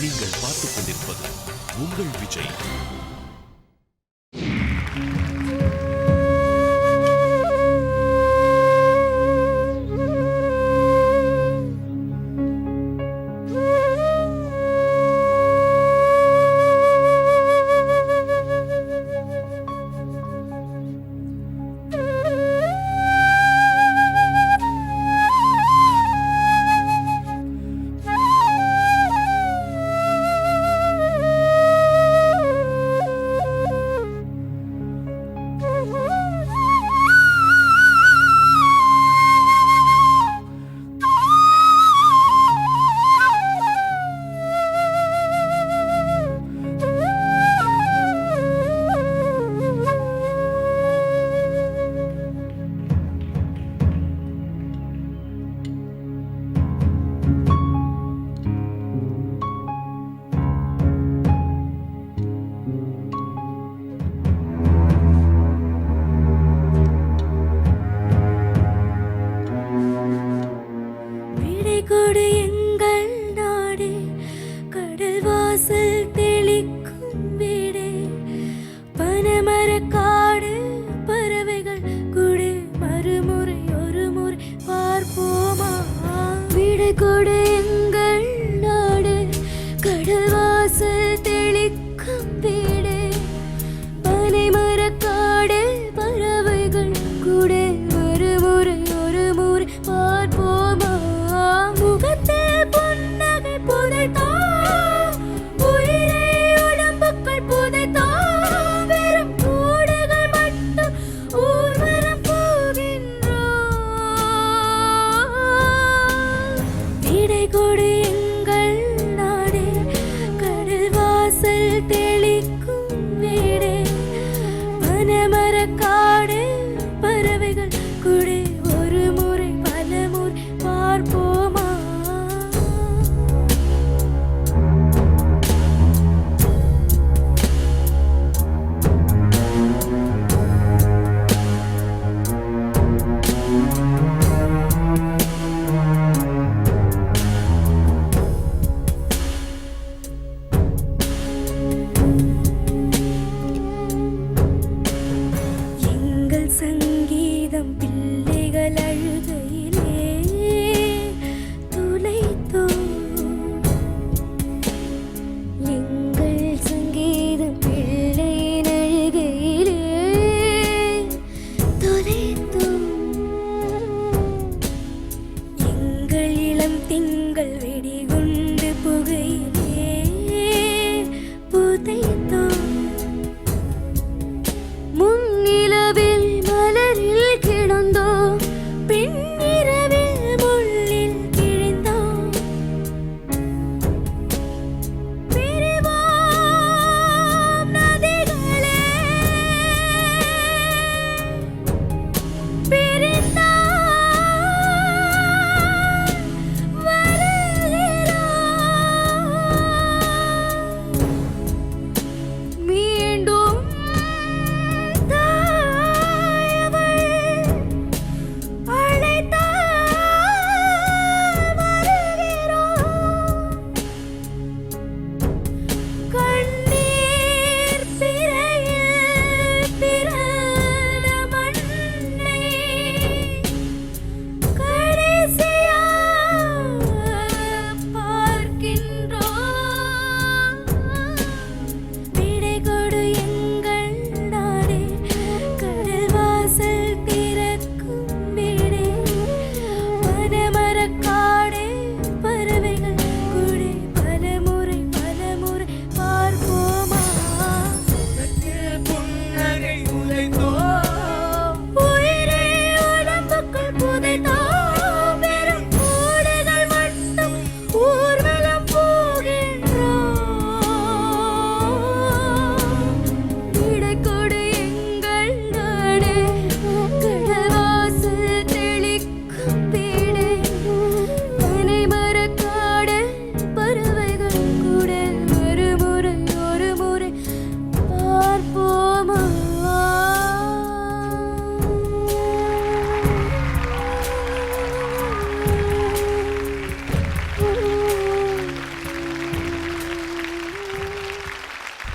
நீங்கள் பார்த்துக் கொண்டிருப்பது உங்கள் விஜய்.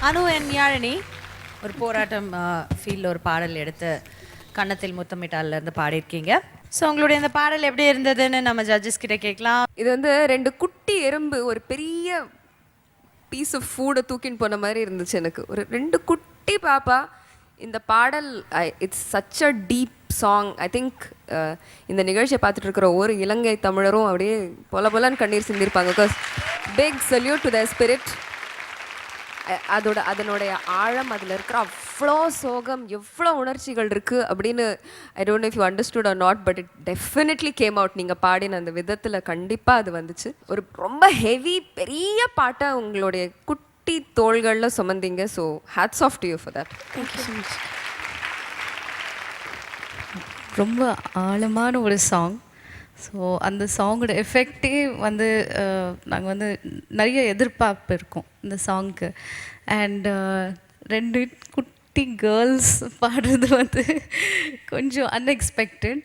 அனு என் யாழினி ஒரு போராட்டம் ஃபீல்டில் ஒரு பாடல் எடுத்து கன்னத்தில் முத்தமிட்டால இருந்து பாடியிருக்கீங்க. ஸோ உங்களுடைய இந்த பாடல் எப்படி இருந்ததுன்னு நம்ம ஜட்ஜஸ் கிட்ட கேட்கலாம். இது வந்து 2 குட்டி எறும்பு ஒரு பெரிய பீஸ் ஆஃப் ஃபுட்டை தூக்கின்னு போன மாதிரி இருந்துச்சு எனக்கு. ஒரு 2 குட்டி பாப்பா. இந்த பாடல் it's such a deep song. I think இந்த நிகழ்ச்சியை பார்த்துட்டு இருக்கிற ஒரு இலங்கை தமிழரும் அப்படியே பொலன்னு கண்ணீர் சிந்திருப்பாங்க. Because big salute to the spirit. அதனுடைய ஆழம், அதில் இருக்கிற அவ்வளோ சோகம், எவ்வளோ உணர்ச்சிகள் இருக்குது அப்படின்னு I don't know if you understood or not, but it definitely came out. நீங்கள் பாடின அந்த விதத்தில் கண்டிப்பாக அது வந்துச்சு. ஒரு ரொம்ப ஹெவி பெரிய பாட்டை உங்களுடைய குட்டி தோள்களில் சுமந்தீங்க. So hats off to you for that. ரொம்ப ஆழமான ஒரு சாங். ஸோ அந்த சாங்கோட எஃபெக்டே வந்து நாங்கள் வந்து நிறைய எதிர்பார்ப்பு இருக்கும் இந்த சாங்க்கு. அண்ட் 2 குட்டி கேர்ள்ஸ் பாடுறது வந்து கொஞ்சம் unexpected.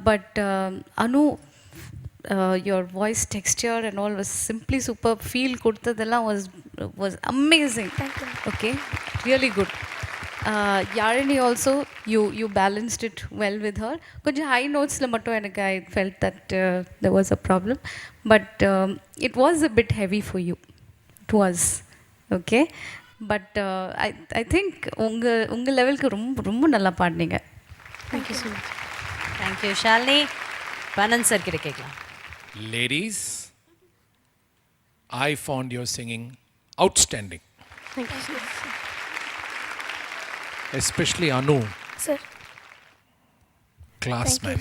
But Anu, your voice texture and all was simply superb. Feel கொடுத்ததெல்லாம் was amazing. Okay, really good. Yarini also, you balanced it well with her. கொஞ்சம் high notesல மட்டும் எனக்கு I felt that there was a problem, but it was a bit heavy for you. It was okay, but I think உங்க லெவலுக்கு ரொம்ப நல்லா பாடுனீங்க. Thank you so much. Thank you. Shalini, பனன் sir கிட்ட கேட்கலாம். Ladies, I found your singing outstanding. Thank you, sir. Especially Anu, Sir. class Thank man.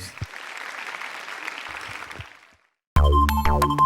you.